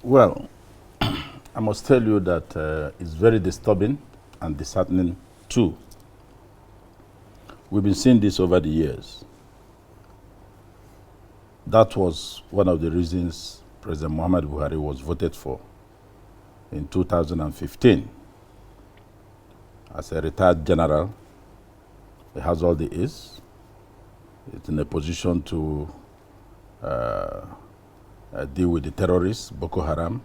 Well, I must tell you that it's very disturbing and disheartening too. We've been seeing this over the years. That was one of the reasons President Muhammadu Buhari was voted for in 2015. As a retired general, he has all the A's. It's in a position to deal with the terrorists, Boko Haram.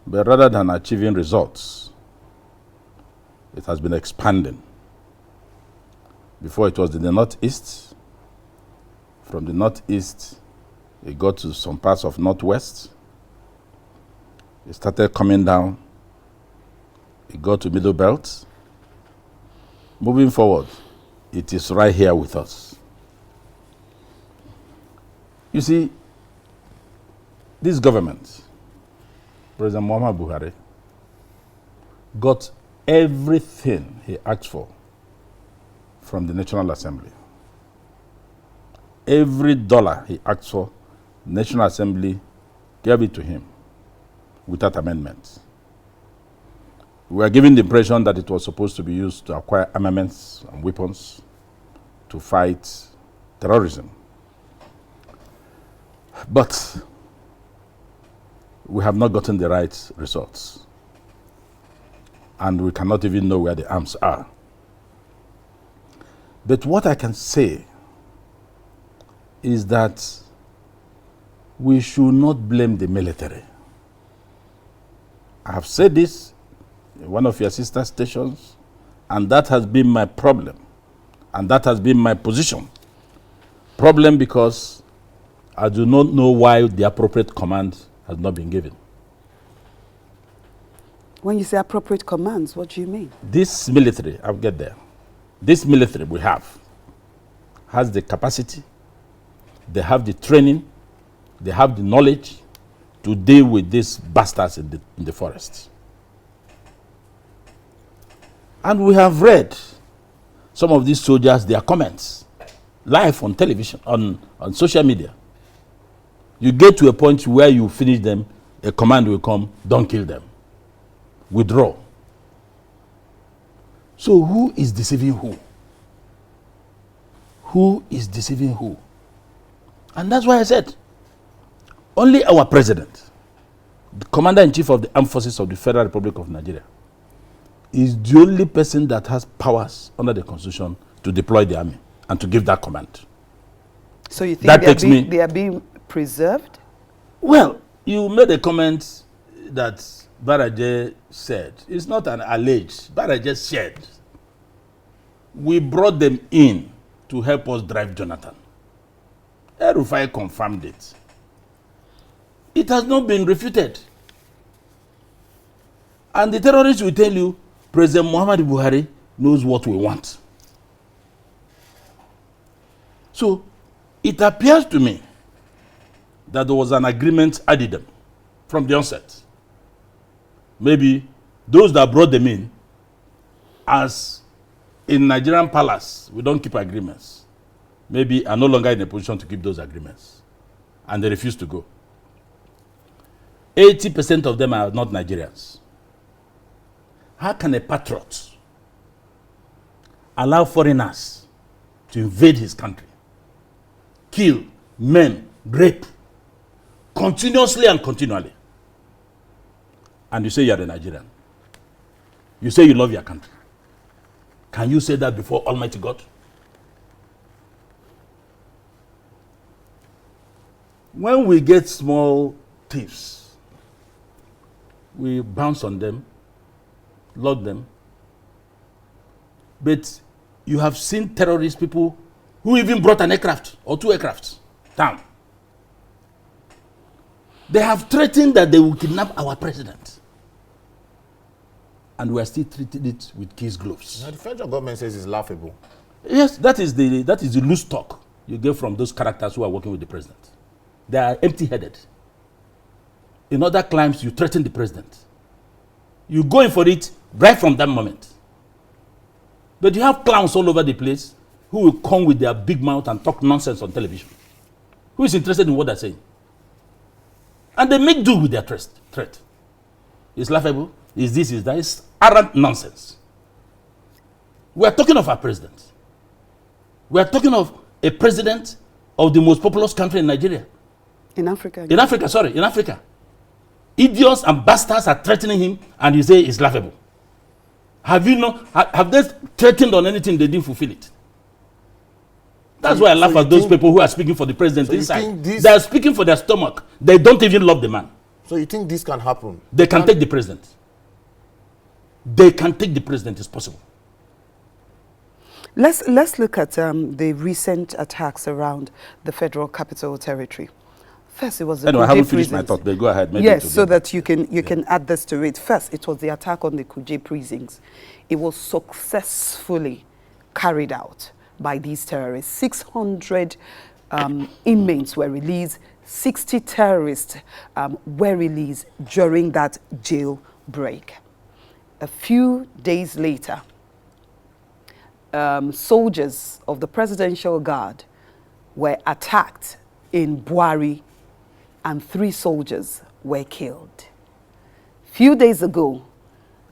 But rather than achieving results, it has been expanding. Before it was in the northeast. From the northeast, it got to some parts of northwest. It started coming down. It got to middle belt. Moving forward, it is right here with us. You see, this government, President Muhammadu Buhari, got everything he asked for from the National Assembly. Every dollar he asked for, the National Assembly gave it to him without amendments. We were given the impression that it was supposed to be used to acquire armaments and weapons to fight terrorism. But we have not gotten the right results. And we cannot even know where the arms are. But what I can say is that we should not blame the military. I have said this in one of your sister stations, and that has been my problem, and that has been my position. Problem because I do not know why the appropriate command has not been given. When you say appropriate commands, what do you mean? This military, I'll get there. This military we have has the capacity, they have the training, they have the knowledge to deal with these bastards in the forest. And we have read some of these soldiers, their comments, live on television, on social media. You get to a point where you finish them, a command will come, don't kill them. Withdraw. So who is deceiving who? Who is deceiving who? And that's why I said, only our president, the commander-in-chief of the armed forces of the Federal Republic of Nigeria, is the only person that has powers under the Constitution to deploy the army and to give that command. So you think they are being preserved? Well, you made a comment that Baraje said. It's not an alleged. Baraje said, we brought them in to help us drive Jonathan. El-Rufai confirmed it. It has not been refuted. And the terrorists will tell you, President Muhammadu Buhari knows what we want. So, it appears to me that there was an agreement added from the onset. Maybe those that brought them in, as in Nigerian palace, we don't keep agreements. Maybe are no longer in a position to keep those agreements. And they refuse to go. 80% of them are not Nigerians. How can a patriot allow foreigners to invade his country, kill, maim, rape, continuously and continually? And you say you're a Nigerian. You say you love your country. Can you say that before Almighty God? When we get small thieves, we bounce on them, lock them. But you have seen terrorist people who even brought an aircraft or 2 aircrafts down. They have threatened that they will kidnap our president. And we are still treating it with kid gloves. Now the federal government says it's laughable. Yes, that is the loose talk you get from those characters who are working with the president. They are empty-headed. In other climes, you threaten the president. You go in for it right from that moment. But you have clowns all over the place who will come with their big mouth and talk nonsense on television. Who is interested in what they're saying? And they make do with their threat. It's laughable. Is this, is that. It's arrant nonsense. We are talking of our president. We are talking of a president of the most populous country in Nigeria. In Africa. In Africa, sorry, in Africa. Idiots and bastards are threatening him, and you say it's laughable. Have they threatened on anything they didn't fulfill it? That's why I laugh at those people who are speaking for the president inside. They are speaking for their stomach. They don't even love the man. So you think this can happen? They can take the president. They can take the president. It's possible. Let's look at the recent attacks around the Federal Capital Territory. First, it was the I haven't finished my thought, but go ahead. Maybe yes, so that you can add this to it. First, it was the attack on the Kuje precincts. It was successfully carried out by these terrorists. 600 inmates were released. 60 terrorists were released during that jail break. A few days later, soldiers of the Presidential Guard were attacked in Buari, and 3 soldiers were killed. Few days ago,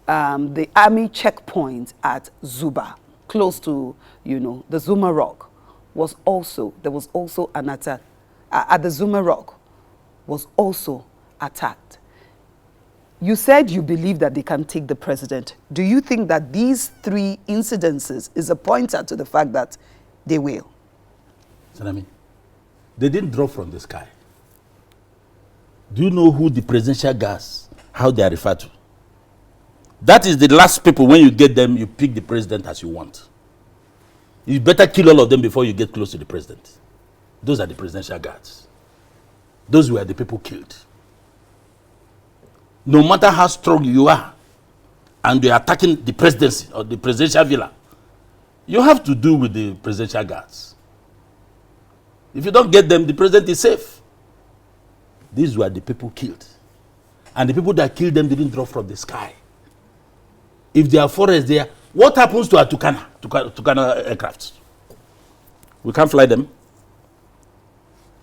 the army checkpoint at Zuba, close to, the Zuma Rock, there was also an attack. At the Zuma Rock was also attacked. You said you believe that they can take the president. Do you think that these 3 incidences is a pointer to the fact that they will? Salami, they didn't drop from the sky. Do you know who the presidential guards, how they are referred to? That is the last people. When you get them, you pick the president as you want. You better kill all of them before you get close to the president. Those are the presidential guards. Those were the people killed. No matter how strong you are, and they are attacking the presidency or the presidential villa, you have to do with the presidential guards. If you don't get them, the president is safe. These were the people killed. And the people that killed them didn't drop from the sky. If there are forests there, what happens to our Tucana aircrafts? We can't fly them.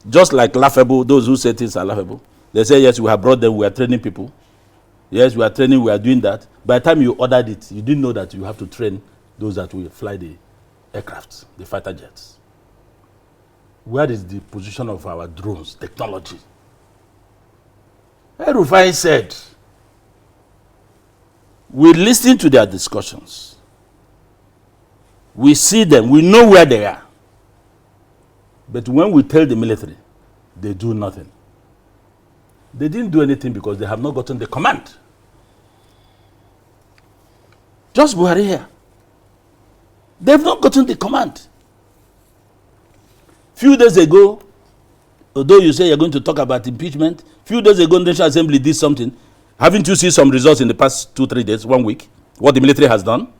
Just like laughable, those who say things are laughable. They say, yes, we have brought them, we are training people. Yes, we are training, we are doing that. By the time you ordered it, you didn't know that you have to train those that will fly the aircrafts, the fighter jets. Where is the position of our drones, technology? El-Rufai said, we listen to their discussions. We see them, we know where they are. But when we tell the military, they do nothing. They didn't do anything because they have not gotten the command. Just Buhari here. They've not gotten the command. Few days ago, although you say you're going to talk about impeachment, few days ago, the National Assembly did something. Haven't you seen some results in the past 2-3 days, 1 week, what the military has done?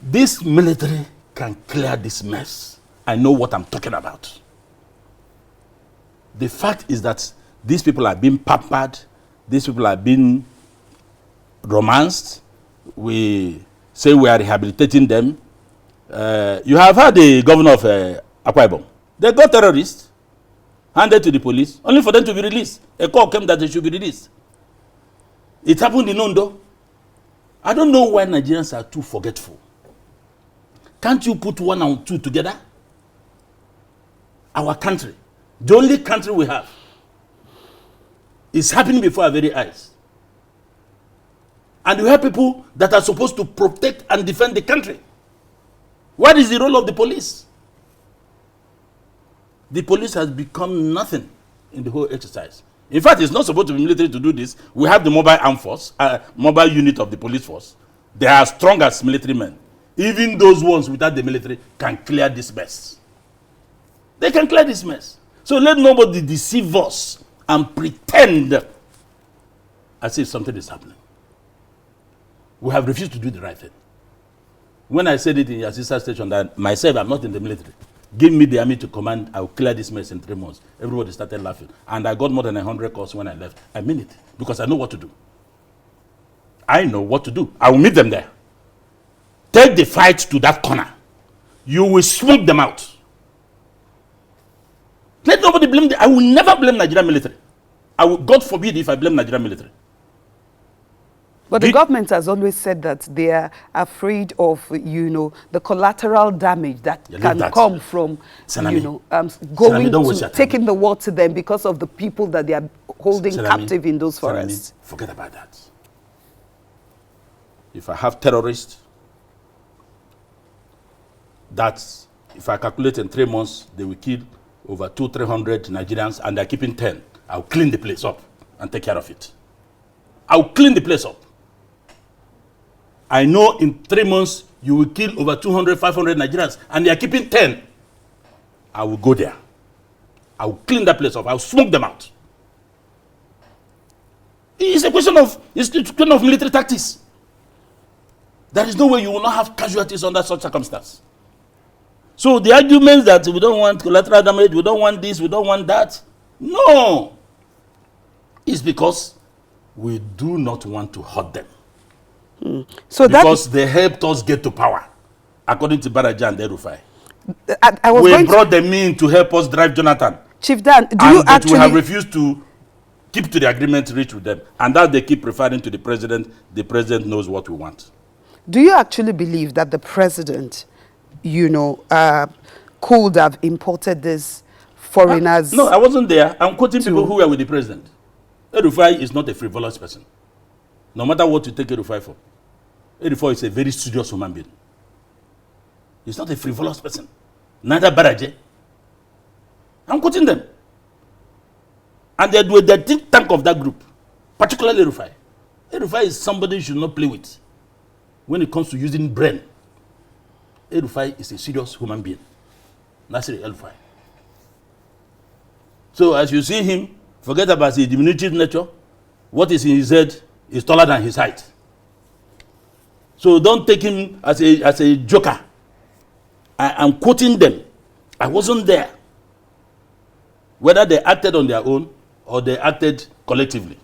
This military can clear this mess. I know what I'm talking about. The fact is that these people are being pampered, these people are being romanced. We say we are rehabilitating them. You have heard the governor of Akwa Ibom. They got terrorists, handed to the police, only for them to be released. A call came that they should be released. It happened in Ondo. I don't know why Nigerians are too forgetful. Can't you put 1 and 2 together? Our country, the only country we have, is happening before our very eyes. And we have people that are supposed to protect and defend the country. What is the role of the police? The police has become nothing in the whole exercise. In fact, it's not supposed to be military to do this. We have the mobile armed force, mobile unit of the police force. They are strong as military men. Even those ones without the military can clear this mess. They can clear this mess. So let nobody deceive us and pretend as if something is happening. We have refused to do the right thing. When I said it in your sister station that myself, I'm not in the military, give me the army to command, I will clear this mess in 3 months. Everybody started laughing. And I got more than 100 calls when I left. I mean it, because I know what to do. I know what to do. I will meet them there. Take the fight to that corner. You will smoke them out. Let nobody blame I will never blame Nigerian military. God forbid if I blame Nigerian military. But the government has always said that they are afraid of, the collateral damage that can come from, going to taking the war to them because of the people that they are holding captive in those forests. Forget about that. If I have terrorists, that's, if I calculate in 3 months, they will kill over 200-300 Nigerians, and they're keeping 10. I'll clean the place up and take care of it. I'll clean the place up. I know in 3 months, you will kill over 200-500 Nigerians, and they're keeping 10. I will go there. I'll clean that place up. I'll smoke them out. It's a question of military tactics. There is no way you will not have casualties under such circumstances. So the arguments that we don't want collateral damage, we don't want this, we don't want that, no. It's because we do not want to hurt them. So because they helped us get to power, according to Baraja and El-Rufai. We brought them in to help us drive Jonathan. Chief Dan, but we have refused to keep to the agreement reached with them. And that they keep referring to the president knows what we want. Do you actually believe that the president, could have imported these foreigners? No, I wasn't there. I'm quoting people who were with the president. El-Rufai is not a frivolous person. No matter what you take El-Rufai for. El-Rufai is a very studious human being. He's not a frivolous person. Neither Baraje. I'm quoting them. And they were the think tank of that group, particularly El-Rufai. El-Rufai is somebody you should not play with. When it comes to using brain, El-Rufai is a serious human being. That's El-Rufai. So as you see him, forget about his diminutive nature. What is in his head is taller than his height. So don't take him as a joker. I am quoting them. I wasn't there. Whether they acted on their own or they acted collectively.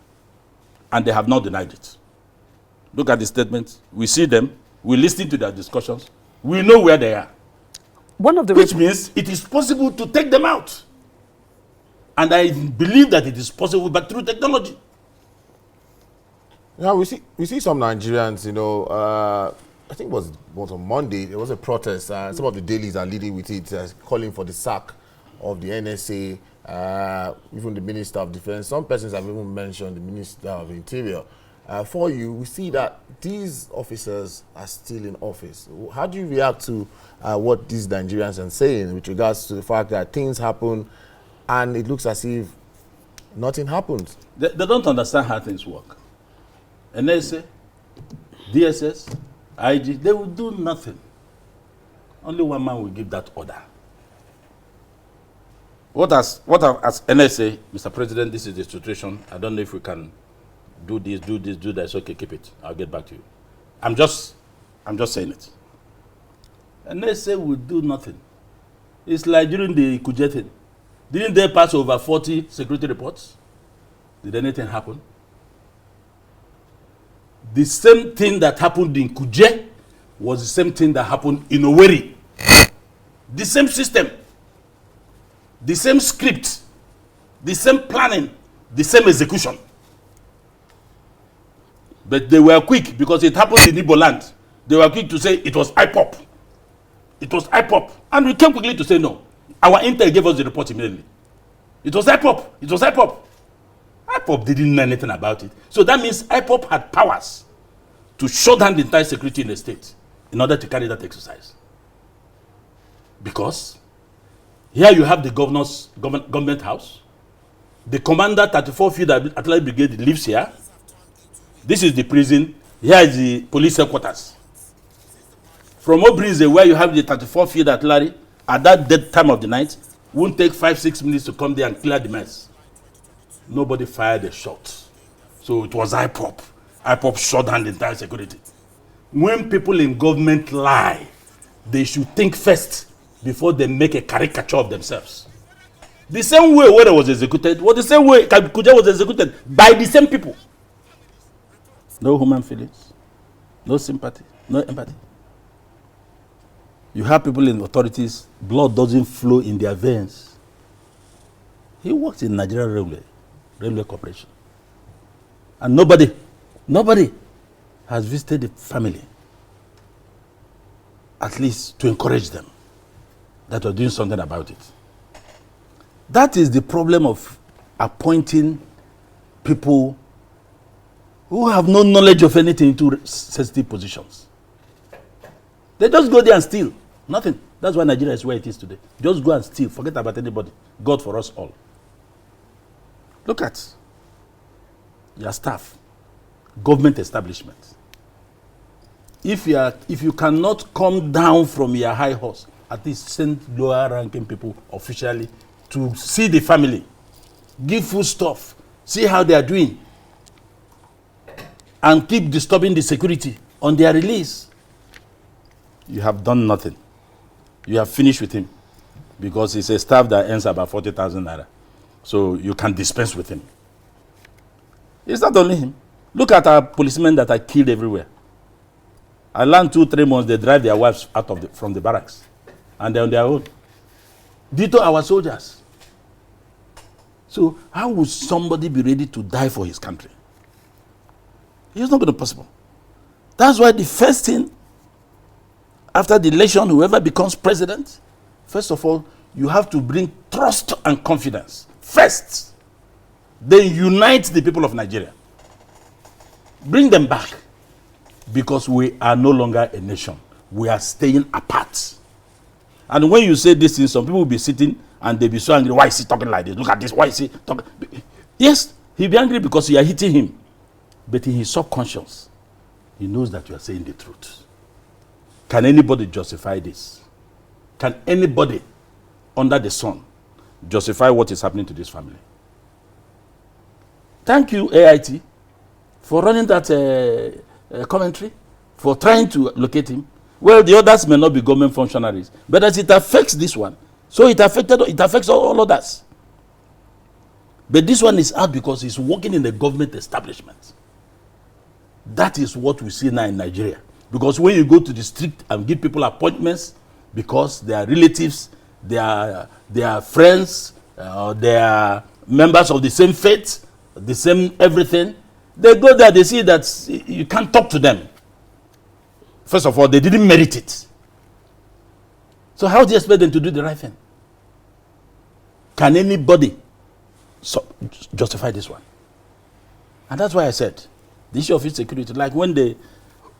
And they have not denied it. Look at the statements. We see them. We listen to their discussions. We know where they are. Which means it is possible to take them out. And I believe that it is possible, but through technology. Now we see some Nigerians, I think it was on Monday, there was a protest. Some of the dailies are leading with it, calling for the sack of the NSA, even the Minister of Defense. Some persons have even mentioned the Minister of Interior. For you, we see that these officers are still in office. How do you react to what these Nigerians are saying with regards to the fact that things happen and it looks as if nothing happens? They don't understand how things work. NSA, DSS, IG, they will do nothing. Only one man will give that order. What as NSA, Mr. President, this is the situation. I don't know if we can do this, do that. Okay, keep it. I'll get back to you. I'm just saying it. NSA will do nothing. It's like during the Kuje thing. Didn't they pass over 40 security reports? Did anything happen? The same thing that happened in Kuje was the same thing that happened in Owerri. The same system, the same script, the same planning, the same execution. But they were quick because it happened in Igbo land. They were quick to say it was IPOP. It was IPOP. And we came quickly to say no. Our intel gave us the report immediately. It was IPOP. It was IPOP. IPOP didn't know anything about it. So that means IPOP had powers to shut down the entire security in the state in order to carry that exercise. Because here you have the government house. The commander, 34 Field Artillery Brigade, lives here. This is the prison. Here is the police headquarters. From Obrinze, where you have the 34 Field Artillery, at that dead time of the night, won't take 5-6 minutes to come there and clear the mess. Nobody fired a shot. So it was IPOP. IPOP shut down the entire security. When people in government lie, they should think first before they make a caricature of themselves. The same way Owerri was executed was the same way Kuje was executed by the same people. No human feelings, no sympathy, no empathy. You have people in authorities, blood doesn't flow in their veins. He works in Nigerian Railway Corporation. And nobody has visited the family, at least to encourage them that we're doing something about it. That is the problem of appointing people who have no knowledge of anything into sensitive positions. They just go there and steal. Nothing. That's why Nigeria is where it is today. Just go and steal. Forget about anybody. God for us all. Look at your staff, government establishment. If you cannot come down from your high horse, at least send lower ranking people officially to see the family, give food stuff, see how they are doing, and keep disturbing the security on their release. You have done nothing. You have finished with him because he's a staff that earns about 40,000 naira. So you can dispense with him. It's not only him. Look at our policemen that are killed everywhere. I learned 2-3 months they drive their wives out from the barracks, and they're on their own. Ditto our soldiers. So how would somebody be ready to die for his country? It's not going to be possible. That's why the first thing after the election, whoever becomes president, first of all, you have to bring trust and confidence first. Then unite the people of Nigeria. Bring them back. Because we are no longer a nation. We are staying apart. And when you say this thing, some people will be sitting and they'll be so angry. Why is he talking like this? Look at this. Why is he talking? Yes, he'll be angry because you are hitting him. But in his subconscious, he knows that you are saying the truth. Can anybody justify this? Can anybody under the sun justify what is happening to this family? Thank you, AIT, for running that commentary, for trying to locate him. Well, the others may not be government functionaries, but as it affects this one, so it affects all others. But this one is out because he's working in the government establishment. That is what we see now in Nigeria. Because when you go to the street and give people appointments, because they are relatives, they are friends, they are members of the same faith, the same everything, they go there, they see that you can't talk to them. First of all, they didn't merit it. So how do you expect them to do the right thing? Can anybody justify this one? And that's why I said, the issue of insecurity, like when they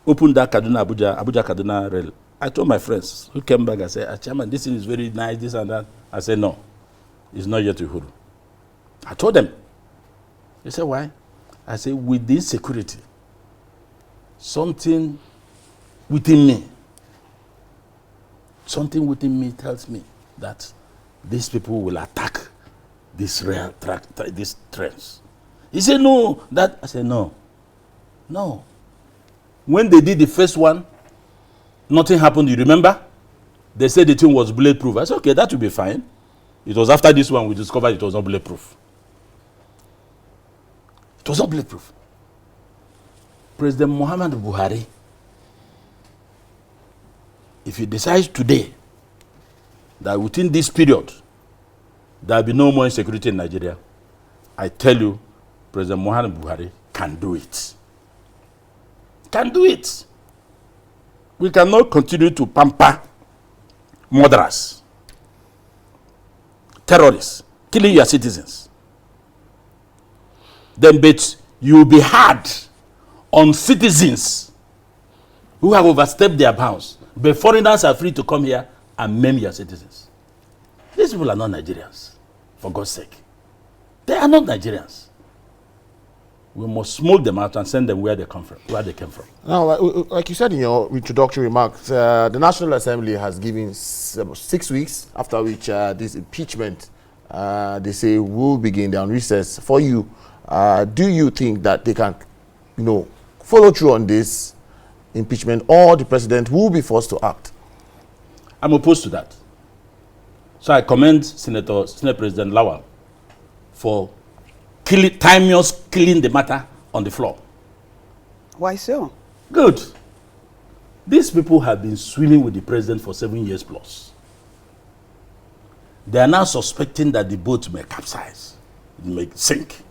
opened that Abuja-Kaduna rail, I told my friends who came back, I said, Chairman, this thing is very nice, this and that. I said, no, it's not yet Uhuru. I told them. They said, why? I said, with the insecurity, something within me tells me that these people will attack this rail track, these trains. He said, no, that. I said, no. When they did the first one, nothing happened. You remember? They said the thing was bulletproof. I said, okay, that will be fine. It was after this one we discovered it was not bulletproof. It was not bulletproof. President Muhammadu Buhari, if he decides today that within this period there will be no more insecurity in Nigeria, I tell you, President Muhammadu Buhari can do it. Can do it. We cannot continue to pamper murderers, terrorists, killing your citizens. Then, but you will be hard on citizens who have overstepped their bounds. But foreigners are free to come here and maim your citizens. These people are not Nigerians, for God's sake. They are not Nigerians. We must smoke them out and send them where they come from, where they came from. Now, like you said in your introductory remarks, the National Assembly has given 6 weeks, after which this impeachment, they say, will begin. They're on recess. For you, do you think that they can, follow through on this impeachment, or the president will be forced to act? I'm opposed to that. So I commend Senate President Lawal for timeous killing the matter on the floor. Why so? Good. These people have been swimming with the president for 7 years plus. They are now suspecting that the boat may capsize, it may sink.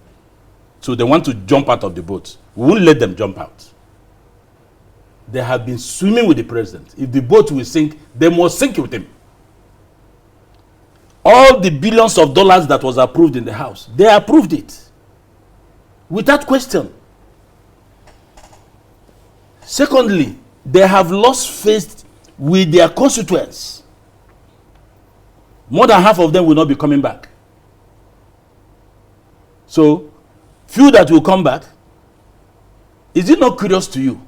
So they want to jump out of the boat. We won't let them jump out. They have been swimming with the president. If the boat will sink, they must sink with him. All the billions of dollars that was approved in the House, they approved it without question. Secondly, they have lost faith with their constituents. More than half of them will not be coming back. So, few that will come back, is it not curious to you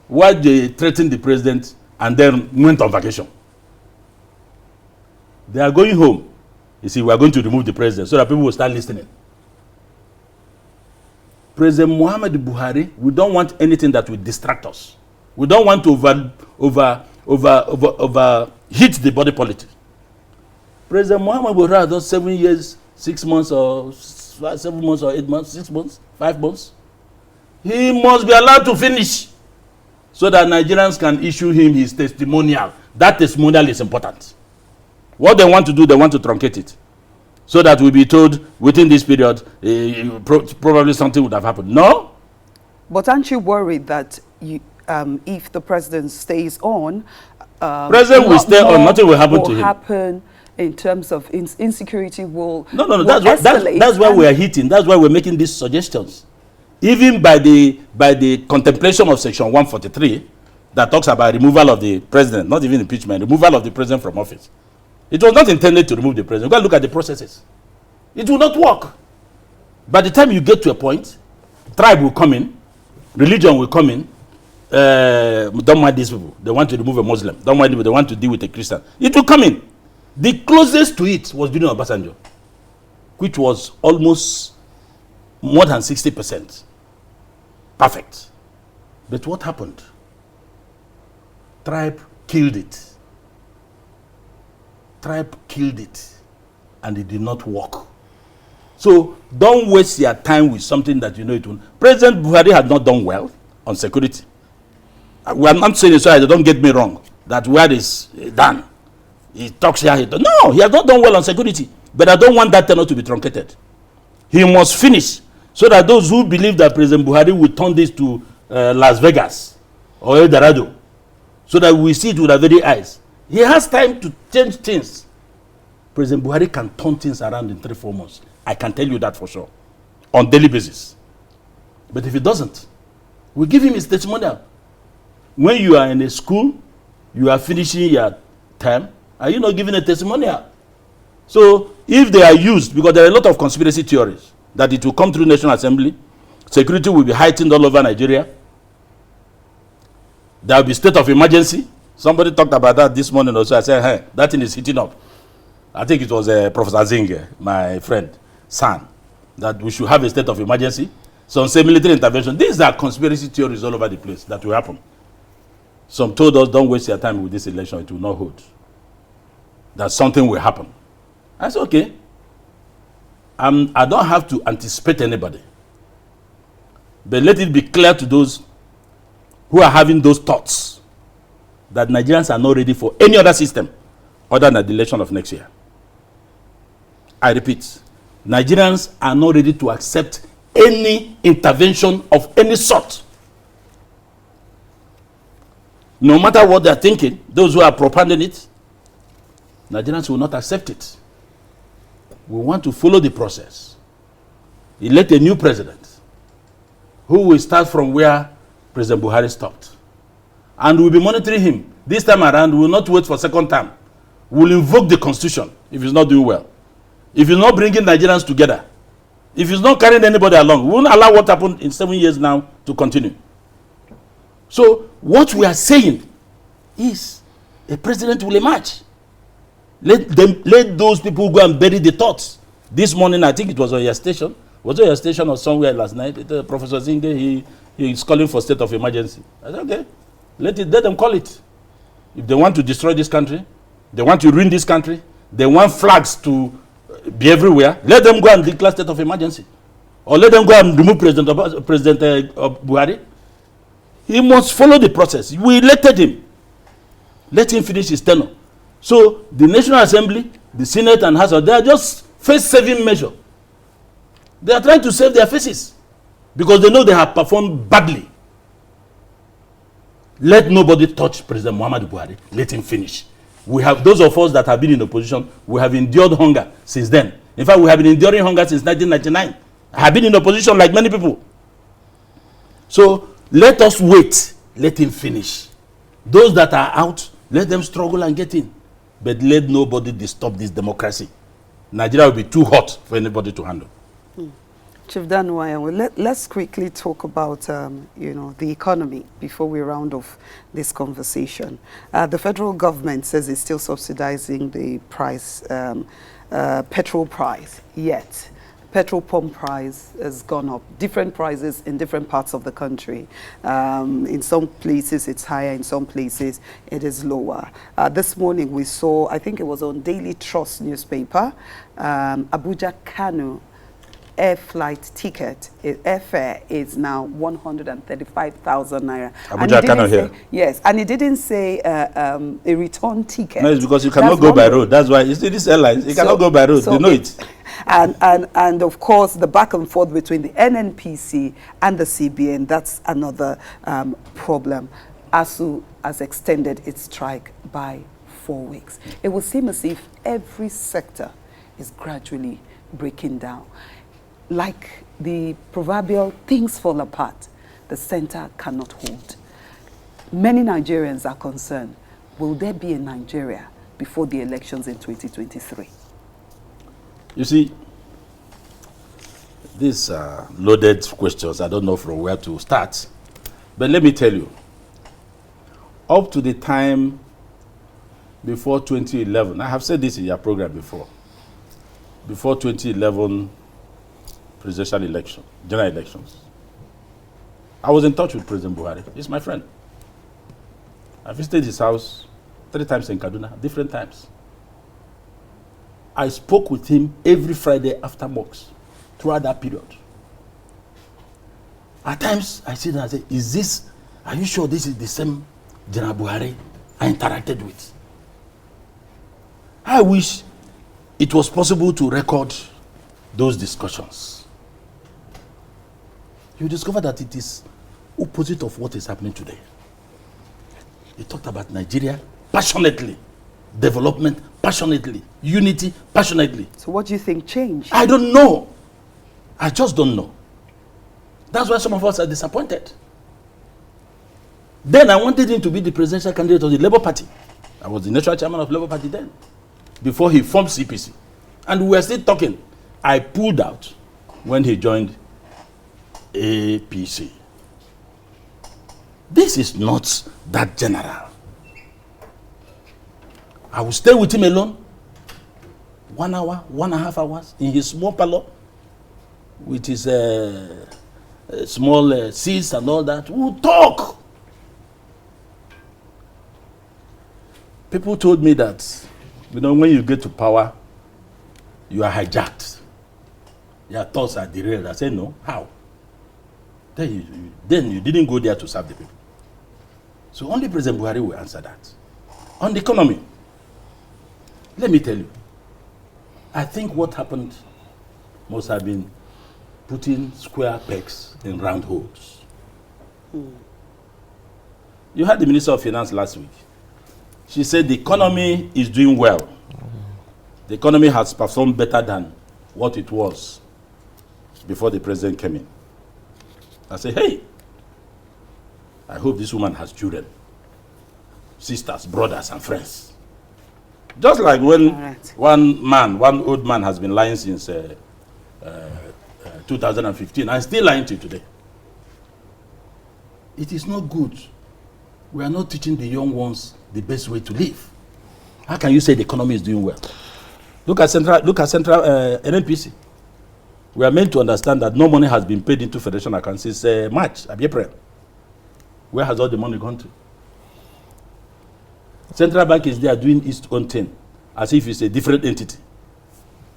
why they threatened the president and then went on vacation? They are going home. You see, we are going to remove the president so that people will start listening. President Muhammadu Buhari, we don't want anything that will distract us. We don't want to hit the body politic. President Muhammadu Buhari has done 7 years, 6 months, or 7 months, or 8 months, 6 months, 5 months. He must be allowed to finish so that Nigerians can issue him his testimonial. That testimonial is important. What they want to do, they want to truncate it so that we'll be told within this period probably something would have happened. No. But aren't you worried that if the president stays on, president will stay on, nothing will happen to him. In terms of insecurity will that's why we are hitting. That's why we're making these suggestions. Even by the contemplation of Section 143 that talks about removal of the president, not even impeachment, removal of the president from office. It was not intended to remove the president. Go and look at the processes. It will not work. By the time you get to a point, tribe will come in, religion will come in. Don't mind these people. They want to remove a Muslim. Don't mind them. They want to deal with a Christian. It will come in. The closest to it was during Obasanjo, which was almost more than 60%. Perfect. But what happened? Tribe killed it. Tribe killed it. And it did not work. So don't waste your time with something that you know it will. President Buhari had not done well on security. I'm not saying it so don't get me wrong, that where is done. He talks here. No, he has not done well on security. But I don't want that tenor to be truncated. He must finish so that those who believe that President Buhari will turn this to Las Vegas or El Dorado, so that we see it with our very eyes. He has time to change things. President Buhari can turn things around in 3-4 months. I can tell you that for sure. On daily basis. But if he doesn't, we give him his testimonial. When you are in a school, you are finishing your term, are you not giving a testimonial? So if they are used, because there are a lot of conspiracy theories, that it will come through National Assembly, security will be heightened all over Nigeria, there will be state of emergency. Somebody talked about that this morning also. I said, hey, that thing is heating up. I think it was Professor Zinge, my friend, son, that we should have a state of emergency. Some say military intervention. These are conspiracy theories all over the place that will happen. Some told us, don't waste your time with this election, it will not hold. That something will happen. I said, okay. I don't have to anticipate anybody. But let it be clear to those who are having those thoughts that Nigerians are not ready for any other system other than the election of next year. I repeat, Nigerians are not ready to accept any intervention of any sort. No matter what they're thinking, those who are propounding it, Nigerians will not accept it. We want to follow the process. Elect a new president who will start from where President Buhari stopped. And we'll be monitoring him. This time around, we will not wait for second term. We'll invoke the constitution if he's not doing well. If he's not bringing Nigerians together. If he's not carrying anybody along, we won't allow what happened in 7 years now to continue. So what we are saying is a president will emerge. Let those people go and bury the thoughts. This morning, I think it was on your station. Was it your station or somewhere last night? Professor Zinge, he is calling for state of emergency. I said, okay, let them call it. If they want to destroy this country, they want to ruin this country, they want flags to be everywhere, let them go and declare state of emergency. Or let them go and remove President Buhari. He must follow the process. We elected him. Let him finish his tenure. So the National Assembly, the Senate and House, they are just face-saving measure. They are trying to save their faces because they know they have performed badly. Let nobody touch President Muhammadu Buhari. Let him finish. We have those of us that have been in opposition, we have endured hunger since then. In fact, we have been enduring hunger since 1999. I have been in opposition like many people. So let us wait. Let him finish. Those that are out, let them struggle and get in. But let nobody disturb this democracy. Nigeria will be too hot for anybody to handle. Chief Nwanyanwu, let's quickly talk about the economy before we round off this conversation. The federal government says it's still subsidizing the price, petrol price, yet petrol pump price has gone up. Different prices in different parts of the country. In some places it's higher, in some places it is lower. This morning we saw, I think it was on Daily Trust newspaper, Abuja Kano air flight ticket, airfare is now 135,000 naira. Abuja Kano here. Yes, and it didn't say a return ticket. No, it's because you cannot go by road. That's why you see these airlines, you cannot go by road. They know it. And of course, the back and forth between the NNPC and the CBN, that's another problem. ASU has extended its strike by 4 weeks. It will seem as if every sector is gradually breaking down. Like the proverbial things fall apart, the center cannot hold. Many Nigerians are concerned, will there be a Nigeria before the elections in 2023? You see, these are loaded questions. I don't know from where to start. But let me tell you, up to the time before 2011, I have said this in your program before, before 2011 presidential election, general elections, I was in touch with President Buhari. He's my friend. I visited his house 3 times in Kaduna, different times. I spoke with him every Friday after mocks throughout that period. At times, I sit and I say, are you sure this is the same General Buhari I interacted with? I wish it was possible to record those discussions. You discover that it is opposite of what is happening today. He talked about Nigeria passionately, development passionately, unity passionately. So what do you think changed? I don't know. I just don't know. That's why some of us are disappointed. Then I wanted him to be the presidential candidate of the Labour Party. I was the national chairman of Labour Party then, before he formed CPC. And we were still talking. I pulled out when he joined APC. This is not that general. I will stay with him alone 1 hour, 1.5 hours in his small parlor with his small seats and all that. We'll talk. People told me that, when you get to power, you are hijacked. Your thoughts are derailed. I said, no. How? Then you didn't go there to serve the people. So only President Buhari will answer that. On the economy, let me tell you, I think what happened must have been putting square pegs in round holes. You had the Minister of Finance last week. She said the economy is doing well. The economy has performed better than what it was before the president came in. I say, hey, I hope this woman has children, sisters, brothers, and friends. Just like when one old man has been lying since 2015, and still lying till today. It is not good. We are not teaching the young ones the best way to live. How can you say the economy is doing well? Look at central NNPC. We are meant to understand that no money has been paid into federation accounts since March, April. Where has all the money gone to? Central Bank is there doing its own thing, as if it's a different entity.